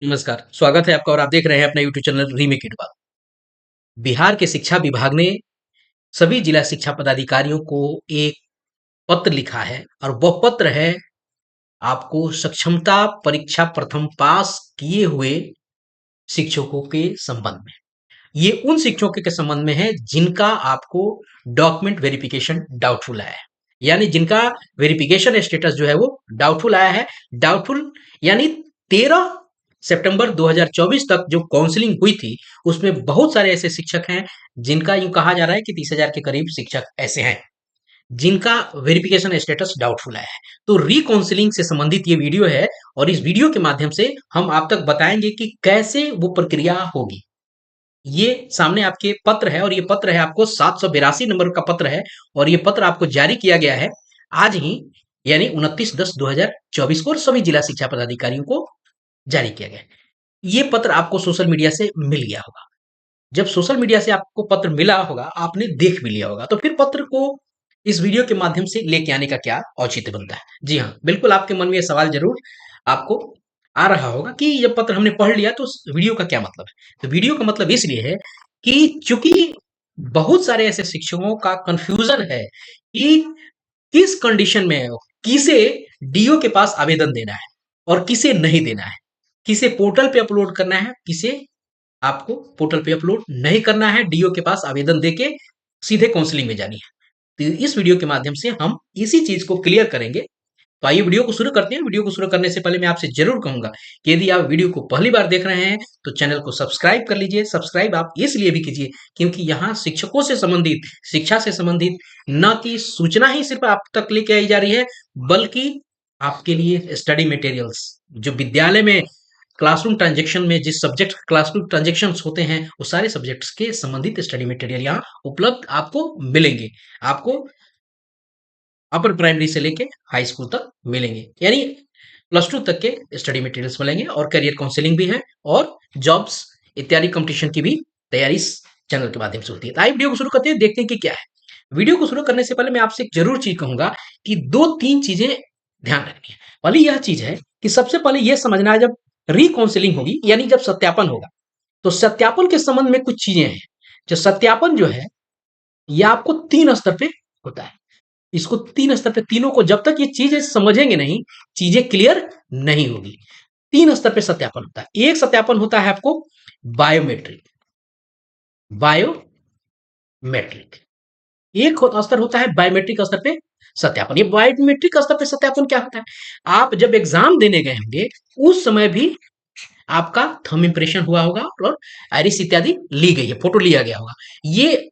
नमस्कार, स्वागत है आपका और आप देख रहे हैं अपना यूट्यूब चैनल रीमेक इट बात। बिहार के शिक्षा विभाग ने सभी जिला शिक्षा पदाधिकारियों को एक पत्र लिखा है और वह पत्र है आपको सक्षमता परीक्षा प्रथम पास किए हुए शिक्षकों के संबंध में। ये उन शिक्षकों के संबंध में है जिनका आपको डॉक्यूमेंट वेरिफिकेशन डाउटफुल आया है। यानी जिनका वेरिफिकेशन स्टेटस जो है वो डाउटफुल आया है। डाउटफुल यानी 13 सितंबर 2024 तक जो काउंसलिंग हुई थी उसमें बहुत सारे ऐसे शिक्षक हैं जिनका यूं कहा जा रहा है कि 30,000 के करीब शिक्षक ऐसे हैं जिनका वेरिफिकेशन स्टेटस डाउटफुल आया है। तो रिकाउंसलिंग से संबंधित ये वीडियो है और इस वीडियो के माध्यम से हम आप तक बताएंगे कि कैसे वो प्रक्रिया होगी। ये सामने आपके पत्र है और ये पत्र है आपको 782 नंबर का पत्र है और ये पत्र आपको जारी किया गया है आज ही यानी 29/10/2024 को और सभी जिला शिक्षा पदाधिकारियों को जारी किया गया है। ये पत्र आपको सोशल मीडिया से मिल गया होगा। जब सोशल मीडिया से आपको पत्र मिला होगा, आपने देख भी लिया होगा, तो फिर पत्र को इस वीडियो के माध्यम से लेके आने का क्या औचित्य बनता है? जी हाँ, बिल्कुल आपके मन में ये सवाल ज़रूर आपको आ रहा होगा कि ये पत्र हमने पढ़ लिया तो उस वीडियो का क्या मतलब है? तो वीडियो का मतलब इसलिए है कि चूँकि बहुत सारे ऐसे शिक्षकों का कन्फ्यूज़न है कि किस कंडीशन में किसे डीओ के पास आवेदन देना है और किसे नहीं देना है। किसे पोर्टल पे अपलोड करना है, किसे आपको पोर्टल पे अपलोड नहीं करना है, डीओ के पास आवेदन देके सीधे काउंसलिंग में जानी है। तो इस वीडियो के माध्यम से हम इसी चीज को क्लियर करेंगे। तो आइए वीडियो को शुरू करते हैं। वीडियो को शुरू करने से पहले मैं आपसे जरूर कहूंगा कि यदि आप वीडियो को पहली बार देख रहे हैं तो चैनल को सब्सक्राइब कर लीजिए। सब्सक्राइब आप इसलिए भी कीजिए क्योंकि यहाँ शिक्षकों से संबंधित, शिक्षा से संबंधित न कि सूचना ही सिर्फ आप तक लेके आई जा रही है, बल्कि आपके लिए स्टडी मटेरियल्स जो विद्यालय में क्लासरूम ट्रांजेक्शन में जिस सब्जेक्ट क्लासरूम ट्रांजेक्शन होते हैं वो सारे सब्जेक्ट्स के संबंधित स्टडी मटेरियल यहाँ उपलब्ध आपको मिलेंगे। आपको अपर प्राइमरी से लेके हाई स्कूल तक मिलेंगे, यानी प्लस 2 तक के स्टडी मटेरियल्स मिलेंगे और करियर काउंसलिंग भी है और जॉब्स इत्यादि कंपटीशन की भी तैयारी इस चैनल के माध्यम से होती है। तो आइए वीडियो को शुरू करते हैं, देखते हैं कि क्या है। वीडियो को शुरू करने से पहले मैं आपसे एक जरूर चीज कहूंगा कि 2-3 चीजें ध्यान रखनी है। पहली यह चीज है कि सबसे पहले यह समझना है जब रिकाउंसलिंग होगी यानी जब सत्यापन होगा तो सत्यापन के संबंध में कुछ चीजें हैं। जो सत्यापन जो है यह आपको 3 स्तर पे होता है। इसको 3 स्तर पे, तीनों को जब तक ये चीजें समझेंगे नहीं, चीजें क्लियर नहीं होगी। 3 स्तर पे सत्यापन होता है। एक सत्यापन होता है आपको बायोमेट्रिक, बायोमेट्रिक। एक स्तर होता है बायोमेट्रिक स्तर पे सत्यापन। ये बायोमेट्रिक स्तर पे सत्यापन क्या होता है? आप जब एग्जाम देने गए होंगे उस समय भी आपका थंब इंप्रेशन हुआ होगा और आइरिस इत्यादि ली गई है, फोटो लिया गया होगा। ये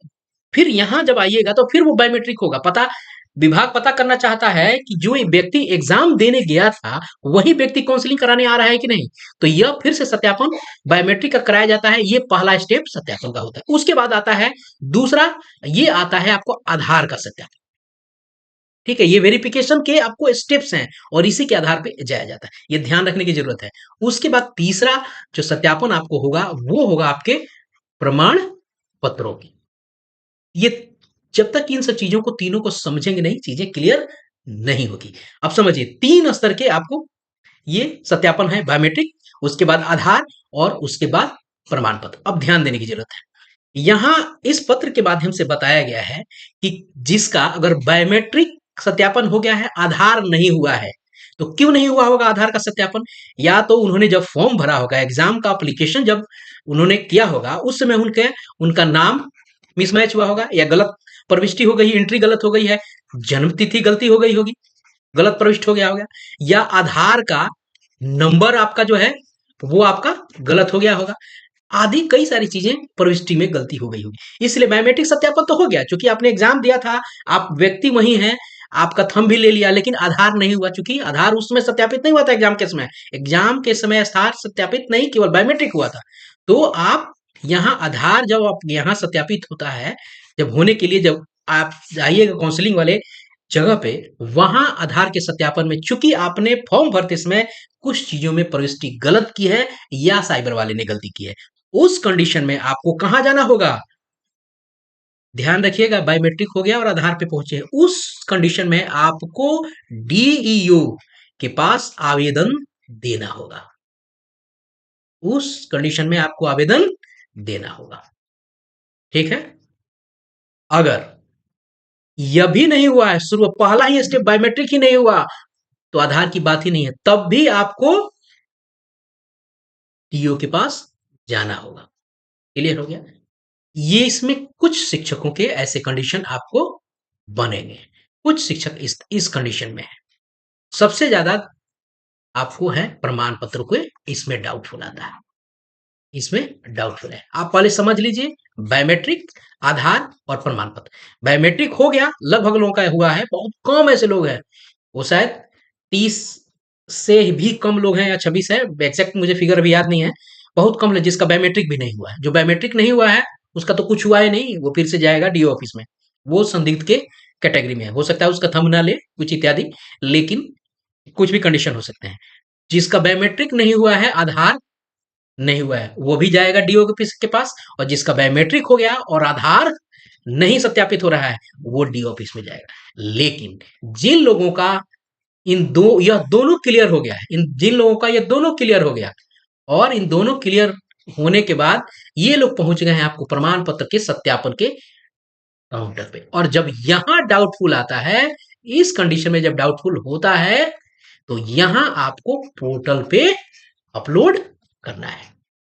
फिर यहां जब आइएगा तो फिर वो बायोमेट्रिक होगा। विभाग पता करना चाहता है कि जो व्यक्ति एग्जाम देने गया था वही व्यक्ति काउंसलिंग कराने आ रहा है कि नहीं। तो यह फिर से सत्यापन बायोमेट्रिक का कराया जाता है। ये पहला स्टेप सत्यापन का होता है। उसके बाद आता है दूसरा, ये आता है आपको आधार का सत्यापन। ठीक है, ये वेरिफिकेशन के आपको स्टेप्स हैं और इसी के आधार पे जाया जाता है। ये ध्यान रखने की जरूरत है। उसके बाद तीसरा जो सत्यापन आपको होगा वो होगा आपके प्रमाण पत्रों की। ये जब तक इन सब चीजों को, तीनों को समझेंगे नहीं, चीजें क्लियर नहीं होगी। अब समझिए 3 स्तर के आपको ये सत्यापन है बायोमेट्रिक, उसके बाद आधार और उसके बाद प्रमाण पत्र। अब ध्यान देने की जरूरत है। यहां इस पत्र के माध्यम से बताया गया है कि जिसका अगर बायोमेट्रिक सत्यापन हो गया है, आधार नहीं हुआ है, तो क्यों नहीं हुआ होगा आधार का सत्यापन? या तो उन्होंने जब फॉर्म भरा होगा, एग्जाम का एप्लीकेशन जब उन्होंने किया होगा उस समय उनका नाम मिसमैच हुआ होगा, या गलत प्रविष्टि हो गई, एंट्री गलत हो गई है, जन्म तिथि गलती हो गई होगी, गलत प्रविष्ट हो गया होगा, या आधार का नंबर आपका जो है वो आपका गलत हो गया होगा, आदि कई सारी चीजें प्रविष्टि में गलती हो गई होगी। इसलिए बायोमेट्रिक सत्यापन तो हो गया, क्योंकि आपने एग्जाम दिया था, आप व्यक्ति वही हैं, आपका थंब भी ले लिया, लेकिन आधार नहीं हुआ। चूंकि आधार उस समय सत्यापित नहीं हुआ था एग्जाम के समय, एग्जाम के समय आधार सत्यापित नहीं, केवल बायोमेट्रिक हुआ था। तो आप यहाँ आधार जब आप यहाँ सत्यापित होता है, जब होने के लिए जब आप जाइएगा काउंसलिंग वाले जगह पे, वहां आधार के सत्यापन में चूंकि आपने फॉर्म भरते समय कुछ चीजों में प्रविष्टि गलत की है या साइबर वाले ने गलती की है, उस कंडीशन में आपको कहां जाना होगा? ध्यान रखिएगा, बायोमेट्रिक हो गया और आधार पे पहुंचे, उस कंडीशन में आपको डीईओ के पास आवेदन देना होगा। उस कंडीशन में आपको आवेदन देना होगा। ठीक है? अगर यह भी नहीं हुआ है, शुरू पहला ही स्टेप बायोमेट्रिक ही नहीं हुआ, तो आधार की बात ही नहीं है, तब भी आपको टीओ के पास जाना होगा। क्लियर हो गया? ये इसमें कुछ शिक्षकों के ऐसे कंडीशन आपको बनेंगे। कुछ शिक्षक इस कंडीशन में है। सबसे ज्यादा आपको है प्रमाण पत्र को इसमें डाउटफुल आता है। इसमें डाउटफुल है। आप पहले समझ लीजिए बायोमेट्रिक, आधार और प्रमाण पत्र। बायोमेट्रिक हो गया, लगभग लोगों का हुआ है, बहुत कम ऐसे लोग हैं, वो शायद 30 से भी कम लोग हैं या 26 है, एग्जैक्ट मुझे फिगर अभी याद नहीं है। बहुत कम है जिसका बायोमेट्रिक भी नहीं हुआ है। जो बायोमेट्रिक नहीं हुआ है उसका तो कुछ हुआ ही नहीं, वो फिर से जाएगा डीओ ऑफिस में, वो संदिग्ध के कैटेगरी में है। हो सकता है उसका थंब ना ले कुछ इत्यादि, लेकिन कुछ भी कंडीशन हो सकते हैं। जिसका बायोमेट्रिक नहीं हुआ है, आधार नहीं हुआ है, वो भी जाएगा डीओ ऑफिस के पास, और जिसका बायोमेट्रिक हो गया और आधार नहीं सत्यापित हो रहा है, वो डीओ ऑफिस में जाएगा। लेकिन जिन लोगों का यह दोनों क्लियर हो गया है, इन जिन लोगों का ये दोनों क्लियर हो गया और इन दोनों क्लियर होने के बाद ये लोग पहुंच गए हैं आपको प्रमाण पत्र के सत्यापन के काउंटर पे। और जब यहां डाउटफुल आता है, इस कंडीशन में जब डाउटफुल होता है, तो यहां आपको पोर्टल पे अपलोड करना है।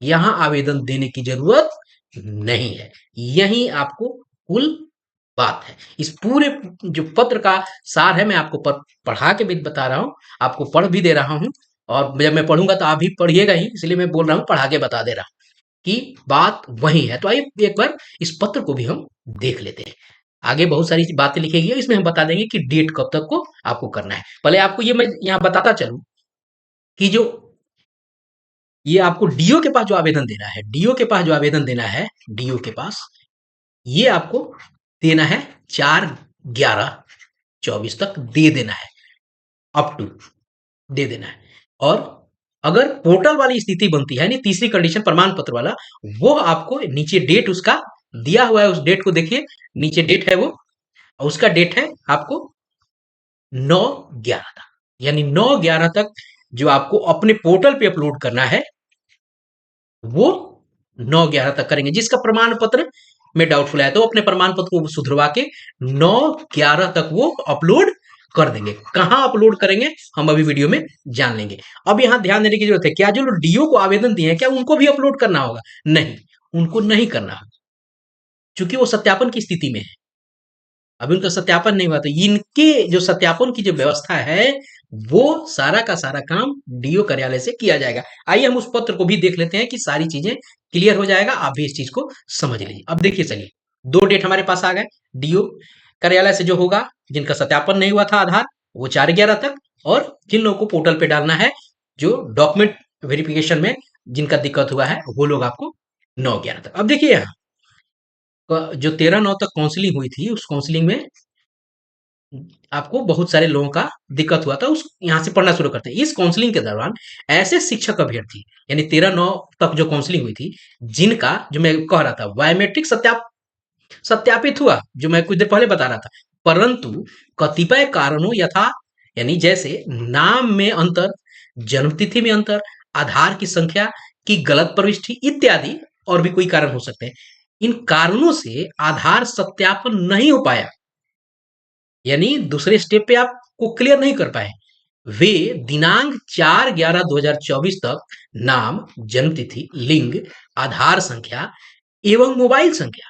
यहां आवेदन देने की जरूरत नहीं है। यही आपको कुल बात है। इस पूरे जो पत्र का सार है, मैं आपको पढ़ा के भी बता रहा हूं, आपको पढ़ भी दे रहा हूं, और जब मैं पढ़ूंगा तो आप भी पढ़िएगा ही, इसलिए मैं बोल रहा हूं, पढ़ा के बता दे रहा हूं कि बात वही है। तो आइए एक बार इस पत्र को भी हम देख लेते हैं। आगे बहुत सारी बातें लिखी गई है, इसमें हम बता देंगे कि डेट कब तक को आपको करना है। पहले आपको ये मैं यहाँ बताता चलूं कि जो ये आपको डीओ के पास जो आवेदन देना है, डीओ के पास जो आवेदन देना है, डीओ के पास ये आपको देना है 4/11/24 तक दे देना है, अप टू दे देना है। और अगर पोर्टल वाली स्थिति बनती है, तीसरी कंडीशन प्रमाण पत्र वाला, वो आपको नीचे डेट उसका दिया हुआ है, उस डेट को देखिए, नीचे डेट है वो, और उसका डेट है आपको 9/11 तक, यानी 9/11 तक जो आपको अपने पोर्टल पे अपलोड करना है, वो 9/11 तक करेंगे। जिसका प्रमाण पत्र में डाउटफुल है, तो अपने प्रमाण पत्र को सुधरवा के 9/11 तक वो अपलोड कर देंगे। कहां अपलोड करेंगे हम अभी वीडियो में जान लेंगे। अब यहां ध्यान देने की जरूरत है, क्या जो लोग डीओ को आवेदन दिए हैं, क्या उनको भी अपलोड करना होगा? नहीं, उनको नहीं करना होगा, क्योंकि वो सत्यापन की स्थिति में है, अभी उनका सत्यापन नहीं हुआ। तो इनके जो सत्यापन की जो व्यवस्था है, वो सारा का सारा काम डीओ कार्यालय से किया जाएगा। आइए हम उस पत्र को भी देख लेते हैं कि सारी चीजें क्लियर हो जाएगा, आप भी इस चीज को समझ लीजिए। अब देखिए, चलिए, दो डेट हमारे पास आ गए। डीओ कार्यालय से जो होगा, जिनका सत्यापन नहीं हुआ था आधार, वो 4/11 तक, और जिन लोगों को पोर्टल पे डालना है, जो डॉक्यूमेंट वेरिफिकेशन में जिनका दिक्कत हुआ है, वो लोग आपको 9/11 तक। अब देखिए यहाँ जो 13/9 तक काउंसलिंग हुई थी, उस काउंसलिंग में आपको बहुत सारे लोगों का दिक्कत हुआ था। उस यहाँ से पढ़ना शुरू करते हैं। इस काउंसलिंग के दौरान ऐसे शिक्षक अभ्यर्थी, यानी 13/9 तक जो काउंसलिंग हुई थी, जिनका, जो मैं कह रहा था, बायोमेट्रिक सत्यापित हुआ, जो मैं कुछ देर पहले बता रहा था, परंतु कतिपय कारणों, यथा यानी जैसे नाम में अंतर, जन्मतिथि में अंतर, आधार की संख्या की गलत प्रविष्टि इत्यादि, और भी कोई कारण हो सकते हैं, इन कारणों से आधार सत्यापन नहीं हो पाया, यानी दूसरे स्टेप पे आपको क्लियर नहीं कर पाए। वे दिनांक 4/11/2024 तक नाम, जन्मतिथि, लिंग, आधार संख्या एवं मोबाइल संख्या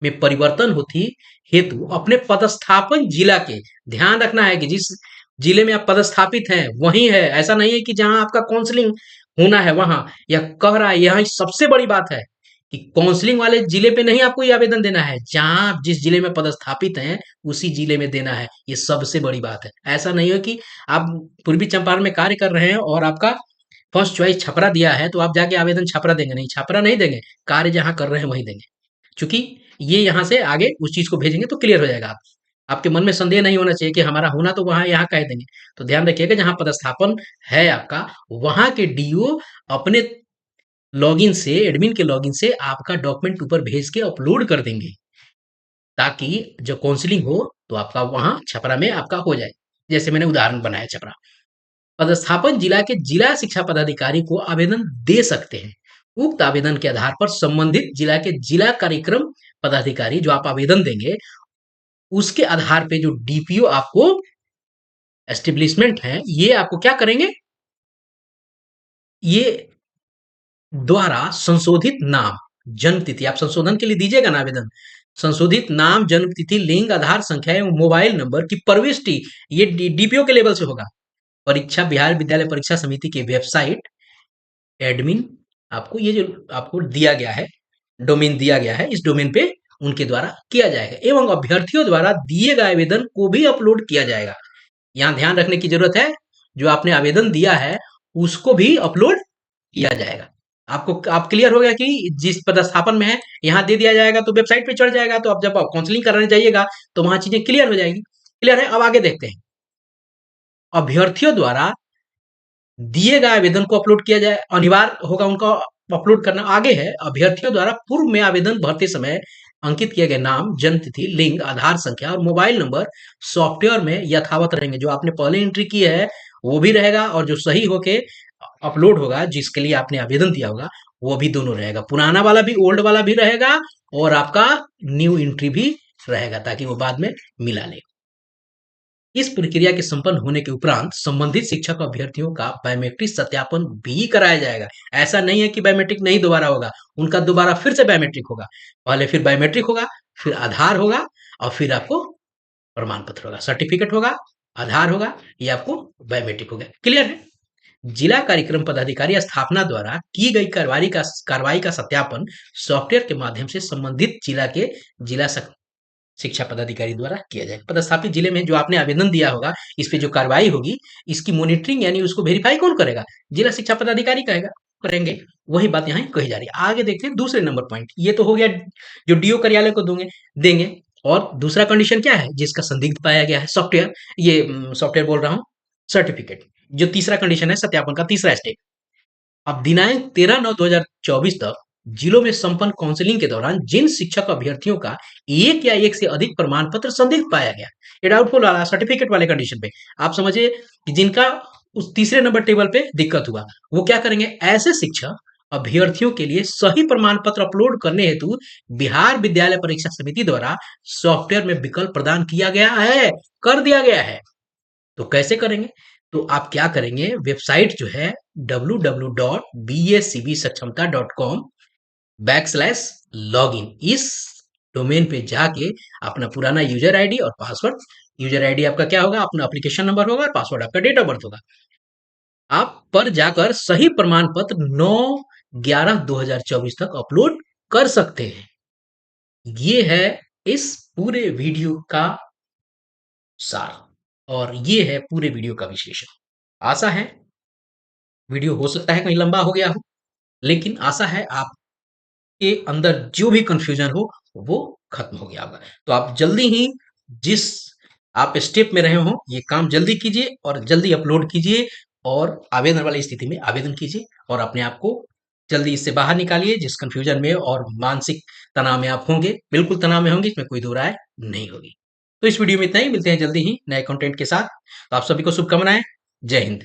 में परिवर्तन होती हेतु अपने पदस्थापन जिला के, ध्यान रखना है कि जिस जिले में आप पदस्थापित हैं वही है, ऐसा नहीं है कि जहां आपका काउंसलिंग होना है वहां, यह कह रहा है, यहां सबसे बड़ी बात है कि काउंसलिंग वाले जिले पे नहीं आपको ये आवेदन देना है, जहां आप जिस जिले में पदस्थापित हैं उसी जिले में देना है। ये सबसे बड़ी बात है। ऐसा नहीं है कि आप पूर्वी चंपारण में कार्य कर रहे हैं और आपका फर्स्ट चॉइस छपरा दिया है, तो आप जाके आवेदन छपरा देंगे? नहीं, छपरा नहीं देंगे, कार्य जहां कर रहे हैं वहीं देंगे। चूंकि ये यहाँ से आगे उस चीज को भेजेंगे तो क्लियर हो जाएगा। आप आपके मन में संदेह नहीं होना चाहिए कि हमारा होना तो वहां यहाँ कह देंगे। तो ध्यान रखिएगा, जहां पदस्थापन है आपका, वहां के डीओ अपने लॉगिन से, एडमिन के लॉगिन से आपका डॉक्यूमेंट ऊपर भेज के अपलोड कर देंगे, ताकि जब काउंसलिंग हो तो आपका वहां छपरा में आपका हो जाए। जैसे मैंने उदाहरण बनाया छपरा। पदस्थापन जिला के जिला शिक्षा पदाधिकारी को आवेदन दे सकते हैं। उक्त आवेदन के आधार पर संबंधित जिला के जिला कार्यक्रम पदाधिकारी जो आप आवेदन देंगे, उसके आधार पे जो डीपीओ आपको एस्टेब्लिशमेंट है, ये आपको क्या करेंगे? ये द्वारा संशोधित नाम, जन्म तिथि आप संशोधन के लिए दीजिएगा ना आवेदन, संशोधित नाम, जन्म तिथि, लिंग, आधार संख्या एवं मोबाइल नंबर की प्रविष्टि, ये डीपीओ के लेवल से होगा। परीक्षा बिहार विद्यालय परीक्षा समिति की वेबसाइट एडमिन, आपको ये जो आपको दिया गया है, डोमेन दिया गया है, इस डोमेन पे उनके द्वारा किया जाएगा एवं अभ्यर्थियों द्वारा दिए गए आवेदन को भी अपलोड किया जाएगा। यहाँ ध्यान रखने की जरूरत है, जो आपने आवेदन दिया है उसको भी अपलोड किया जाएगा। आपको आप क्लियर हो गया कि जिस पदस्थापन में है यहाँ दे दिया जाएगा तो वेबसाइट पे चढ़ जाएगा, तो आप जब काउंसलिंग कराने जाइएगा तो वहां चीजें क्लियर हो जाएगी। क्लियर है? अब आगे देखते हैं। अभ्यर्थियों द्वारा दिए गए आवेदन को अपलोड किया जाए, अनिवार्य होगा उनका अपलोड करना। आगे है, अभ्यर्थियों द्वारा पूर्व में आवेदन भरते समय अंकित किए गए नाम, जन्म तिथि, लिंग, आधार संख्या और मोबाइल नंबर सॉफ्टवेयर में यथावत रहेंगे। जो आपने पहले एंट्री की है वो भी रहेगा, और जो सही होके अपलोड होगा जिसके लिए आपने आवेदन दिया होगा वो भी दोनों रहेगा। पुराना वाला भी, ओल्ड वाला भी रहेगा, और आपका न्यू एंट्री भी रहेगा, ताकि वो बाद में मिला ले। इस प्रक्रिया के संपन्न होने के उपरांत संबंधित शिक्षक अभ्यर्थियों का बायोमेट्रिक सत्यापन भी कराया जाएगा। ऐसा नहीं है कि बायोमेट्रिक नहीं दोबारा होगा, उनका दोबारा फिर से बायोमेट्रिक होगा। पहले फिर बायोमेट्रिक होगा, फिर आधार होगा, और फिर आपको प्रमाण पत्र होगा, सर्टिफिकेट होगा, आधार होगा, ये आपको बायोमेट्रिक हो गया। क्लियर है? जिला कार्यक्रम पदाधिकारी स्थापना द्वारा की गई कार्रवाई का सत्यापन सॉफ्टवेयर के माध्यम से संबंधित जिला के जिला शिक्षा पदाधिकारी द्वारा किया जाए। पदस्थापित जिले में जो आपने आवेदन दिया होगा, इस पे जो कार्रवाई होगी, इसकी मॉनिटरिंग यानी उसको वेरीफाई कौन करेगा? जिला शिक्षा पदाधिकारी करेंगे। वही बात यहाँ कही जा रही है। आगे देखते हैं दूसरे नंबर पॉइंट। ये तो हो गया जो डीओ कार्यालय को देंगे। और दूसरा कंडीशन क्या है? जिसका संदिग्ध पाया गया है सॉफ्टवेयर, ये सॉफ्टवेयर बोल रहा हूँ, सर्टिफिकेट। जो तीसरा कंडीशन है सत्यापन का, तीसरा स्टेप। अब दिनांक 13/9/2024 तक जिलों में संपन्न काउंसलिंग के दौरान जिन शिक्षक अभ्यर्थियों का एक या एक से अधिक प्रमाण पत्र संदिग्ध पाया गया, ये डाउटफुल वाला सर्टिफिकेट वाले कंडीशन पे, आप समझिए कि जिनका उस तीसरे नंबर टेबल पे दिक्कत हुआ, वो क्या करेंगे? ऐसे शिक्षक अभ्यर्थियों के लिए सही प्रमाण पत्र अपलोड करने हेतु बिहार विद्यालय परीक्षा समिति द्वारा सॉफ्टवेयर में विकल्प प्रदान किया गया है, कर दिया गया है। तो कैसे करेंगे? तो आप क्या करेंगे? वेबसाइट जो है www.bscbsaksham.com/login, इस डोमेन पे जाके अपना पुराना यूजर आईडी और पासवर्ड, यूजर आईडी आपका क्या होगा? अपना एप्लीकेशन नंबर होगा, और पासवर्ड आपका डेट ऑफ बर्थ होगा। आप पर जाकर सही प्रमाण पत्र 9/11/2024 तक अपलोड कर सकते हैं। ये है इस पूरे वीडियो का सार, और ये है पूरे वीडियो का विश्लेषण। आशा है वीडियो हो सकता है कहीं लंबा हो गया हो, लेकिन आशा है आपके अंदर जो भी कंफ्यूजन हो वो खत्म हो गया होगा। तो आप जल्दी ही, जिस आप स्टेप में रहे हो, ये काम जल्दी कीजिए और जल्दी अपलोड कीजिए, और आवेदन वाली स्थिति में आवेदन कीजिए, और अपने आप को जल्दी इससे बाहर निकालिए, जिस कंफ्यूजन में और मानसिक तनाव में आप होंगे। बिल्कुल तनाव में होंगे, इसमें कोई दो राय नहीं होगी। तो इस वीडियो में इतना ही, मिलते हैं जल्दी ही नए कंटेंट के साथ। तो आप सभी को शुभकामनाएं। जय हिंद।